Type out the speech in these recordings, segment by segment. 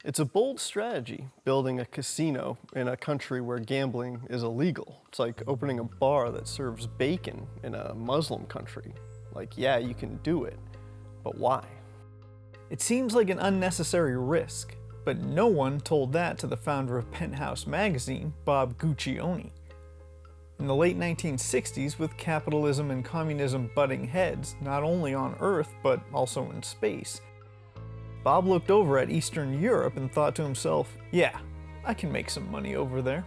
It's a bold strategy, building a casino in a country where gambling is illegal. It's like opening a bar that serves bacon in a Muslim country. Like, yeah, you can do it, but why? It seems like an unnecessary risk, but no one told that to the founder of Penthouse magazine, Bob Guccione. In the late 1960s, with capitalism and communism butting heads, not only on Earth, but also in space, Bob looked over at Eastern Europe and thought to himself, yeah, I can make some money over there.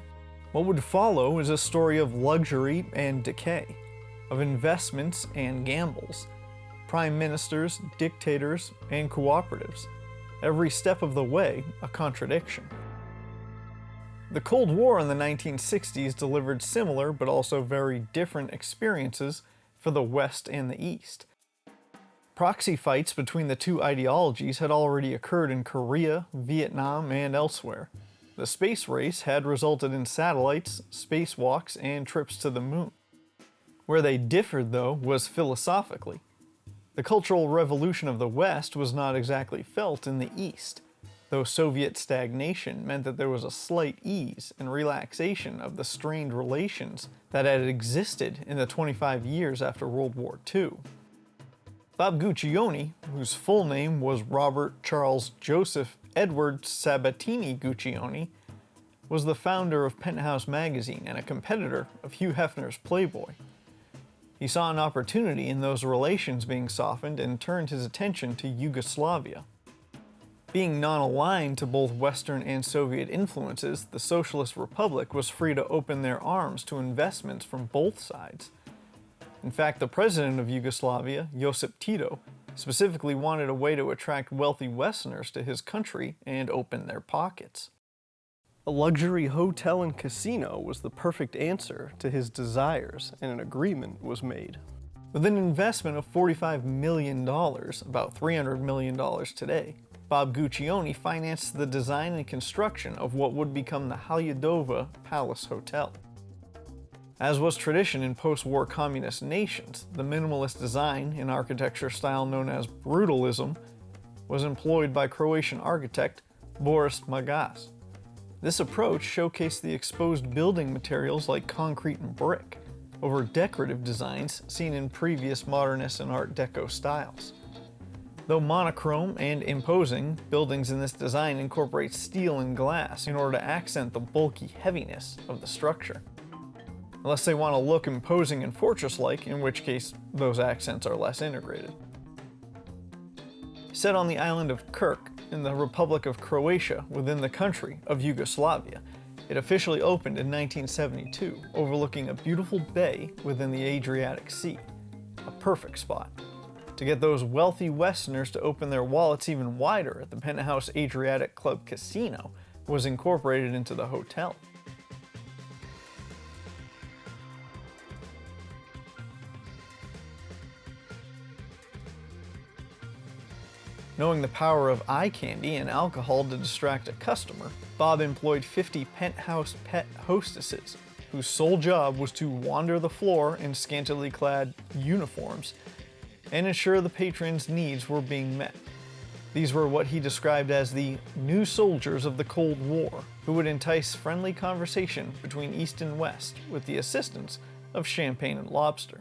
What would follow is a story of luxury and decay, of investments and gambles, prime ministers, dictators, and cooperatives. Every step of the way, a contradiction. The Cold War in the 1960s delivered similar but also very different experiences for the West and the East. Proxy fights between the two ideologies had already occurred in Korea, Vietnam, and elsewhere. The space race had resulted in satellites, spacewalks, and trips to the moon. Where they differed, though, was philosophically. The Cultural Revolution of the West was not exactly felt in the East, though Soviet stagnation meant that there was a slight ease and relaxation of the strained relations that had existed in the 25 years after World War II. Bob Guccione, whose full name was Robert Charles Joseph Edward Sabatini Guccione, was the founder of Penthouse magazine and a competitor of Hugh Hefner's Playboy. He saw an opportunity in those relations being softened and turned his attention to Yugoslavia. Being non-aligned to both Western and Soviet influences, the Socialist Republic was free to open their arms to investments from both sides. In fact, the president of Yugoslavia, Josef Tito, specifically wanted a way to attract wealthy Westerners to his country and open their pockets. A luxury hotel and casino was the perfect answer to his desires, and an agreement was made. With an investment of $45 million, about $300 million today, Bob Guccione financed the design and construction of what would become the Haludovo Palace Hotel. As was tradition in post-war communist nations, the minimalist design and architecture style known as brutalism was employed by Croatian architect Boris Magas. This approach showcased the exposed building materials like concrete and brick over decorative designs seen in previous modernist and Art Deco styles. Though monochrome and imposing, buildings in this design incorporate steel and glass in order to accent the bulky heaviness of the structure. Unless they want to look imposing and fortress-like, in which case those accents are less integrated. Set on the island of Krk in the Republic of Croatia within the country of Yugoslavia, it officially opened in 1972, overlooking a beautiful bay within the Adriatic Sea. A perfect spot to get those wealthy Westerners to open their wallets even wider at the Penthouse Adriatic Club Casino was incorporated into the hotel. Knowing the power of eye candy and alcohol to distract a customer, Bob employed 50 Penthouse pet hostesses, whose sole job was to wander the floor in scantily clad uniforms and ensure the patrons' needs were being met. These were what he described as the new soldiers of the Cold War, who would entice friendly conversation between East and West with the assistance of champagne and lobster.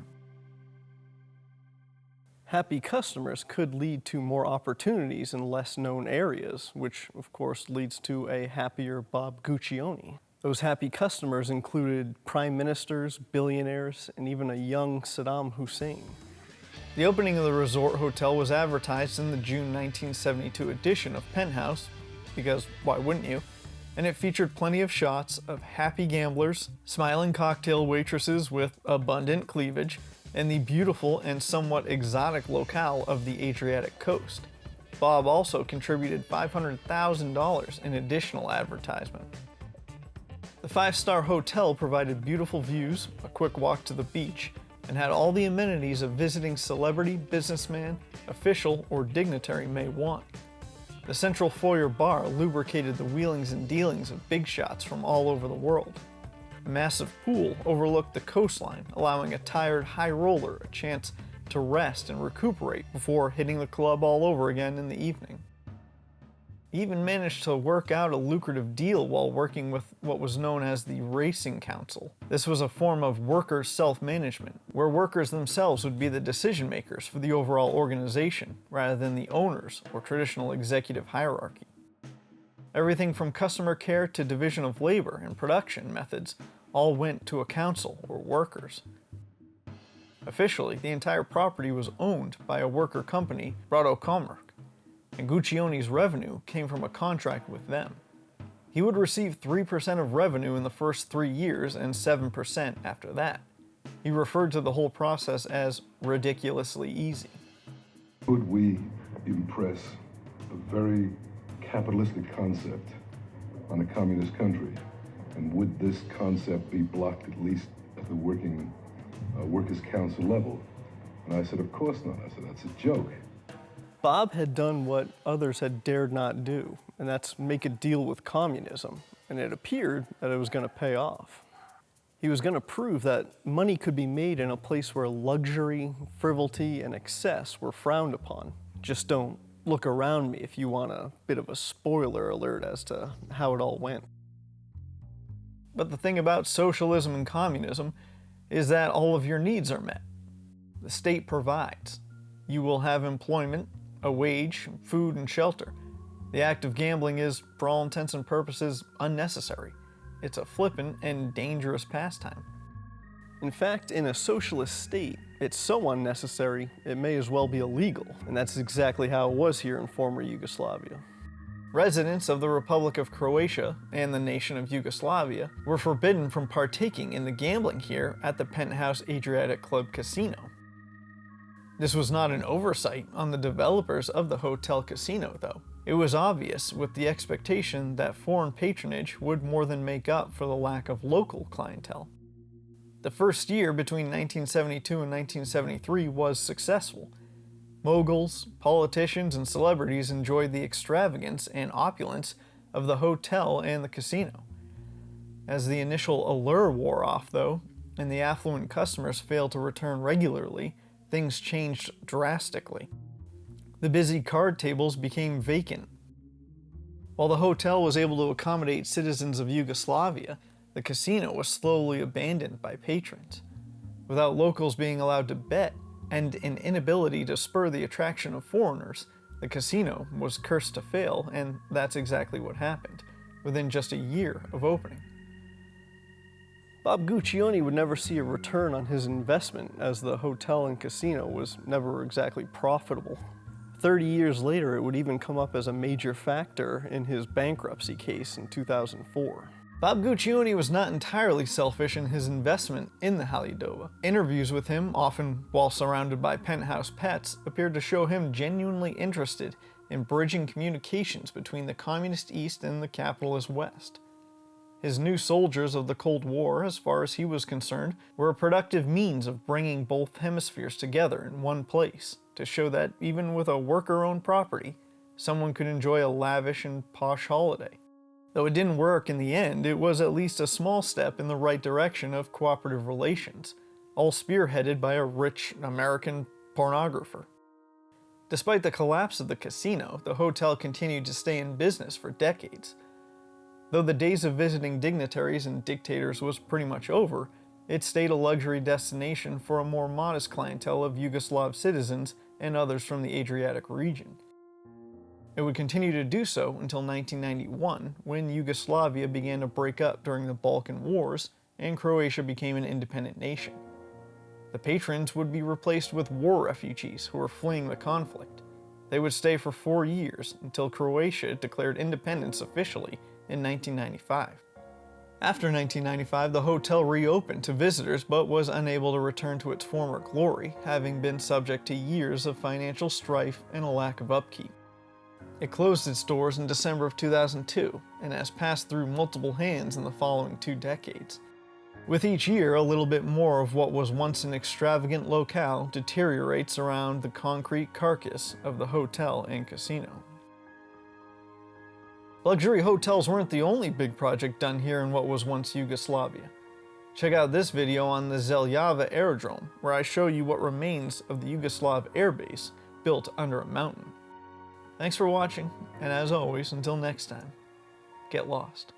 Happy customers could lead to more opportunities in less known areas, which of course leads to a happier Bob Guccione. Those happy customers included prime ministers, billionaires, and even a young Saddam Hussein. The opening of the resort hotel was advertised in the June 1972 edition of Penthouse, because why wouldn't you? And it featured plenty of shots of happy gamblers, smiling cocktail waitresses with abundant cleavage, and the beautiful and somewhat exotic locale of the Adriatic coast. Bob also contributed $500,000 in additional advertisement. The five-star hotel provided beautiful views, a quick walk to the beach, and had all the amenities a visiting celebrity, businessman, official, or dignitary may want. The central foyer bar lubricated the wheelings and dealings of big shots from all over the world. A massive pool overlooked the coastline, allowing a tired high roller a chance to rest and recuperate before hitting the club all over again in the evening. He even managed to work out a lucrative deal while working with what was known as the Racing Council. This was a form of worker self-management, where workers themselves would be the decision makers for the overall organization, rather than the owners or traditional executive hierarchy. Everything from customer care to division of labor and production methods all went to a council or workers. Officially, the entire property was owned by a worker company, Commerce, and Guccione's revenue came from a contract with them. He would receive 3% of revenue in the first 3 years and 7% after that. He referred to the whole process as ridiculously easy. Would we impress a very capitalistic concept on a communist country? And would this concept be blocked at least at the workers' council level? And I said, of course not. I said, that's a joke. Bob had done what others had dared not do, and that's make a deal with communism, and it appeared that it was going to pay off. He was going to prove that money could be made in a place where luxury, frivolity, and excess were frowned upon. Just don't look around me if you want a bit of a spoiler alert as to how it all went. But the thing about socialism and communism is that all of your needs are met. The state provides. You will have employment, a wage, food, and shelter. The act of gambling is, for all intents and purposes, unnecessary. It's a flippant and dangerous pastime. In fact, in a socialist state, it's so unnecessary, it may as well be illegal, and that's exactly how it was here in former Yugoslavia. Residents of the Republic of Croatia and the nation of Yugoslavia were forbidden from partaking in the gambling here at the Penthouse Adriatic Club Casino. This was not an oversight on the developers of the hotel casino, though. It was obvious, with the expectation that foreign patronage would more than make up for the lack of local clientele. The first year between 1972 and 1973 was successful. Moguls, politicians, and celebrities enjoyed the extravagance and opulence of the hotel and the casino. As the initial allure wore off, though, and the affluent customers failed to return regularly, things changed drastically. The busy card tables became vacant. While the hotel was able to accommodate citizens of Yugoslavia, the casino was slowly abandoned by patrons. Without locals being allowed to bet, and an inability to spur the attraction of foreigners, the casino was cursed to fail, and that's exactly what happened, within just a year of opening. Bob Guccione would never see a return on his investment, as the hotel and casino was never exactly profitable. 30 years later, it would even come up as a major factor in his bankruptcy case in 2004. Bob Guccione was not entirely selfish in his investment in the Haludovo. Interviews with him, often while surrounded by penthouse pets, appeared to show him genuinely interested in bridging communications between the communist East and the capitalist West. His new soldiers of the Cold War, as far as he was concerned, were a productive means of bringing both hemispheres together in one place, to show that even with a worker-owned property, someone could enjoy a lavish and posh holiday. Though it didn't work in the end, it was at least a small step in the right direction of cooperative relations, all spearheaded by a rich American pornographer. Despite the collapse of the casino, the hotel continued to stay in business for decades. Though the days of visiting dignitaries and dictators was pretty much over, it stayed a luxury destination for a more modest clientele of Yugoslav citizens and others from the Adriatic region. It would continue to do so until 1991, when Yugoslavia began to break up during the Balkan Wars and Croatia became an independent nation. The patrons would be replaced with war refugees who were fleeing the conflict. They would stay for 4 years until Croatia declared independence officially in 1995. After 1995, the hotel reopened to visitors but was unable to return to its former glory, having been subject to years of financial strife and a lack of upkeep. It closed its doors in December of 2002 and has passed through multiple hands in the following 2 decades. With each year, a little bit more of what was once an extravagant locale deteriorates around the concrete carcass of the hotel and casino. Luxury hotels weren't the only big project done here in what was once Yugoslavia. Check out this video on the Zeljava Aerodrome, where I show you what remains of the Yugoslav airbase built under a mountain. Thanks for watching, and as always, until next time, get lost.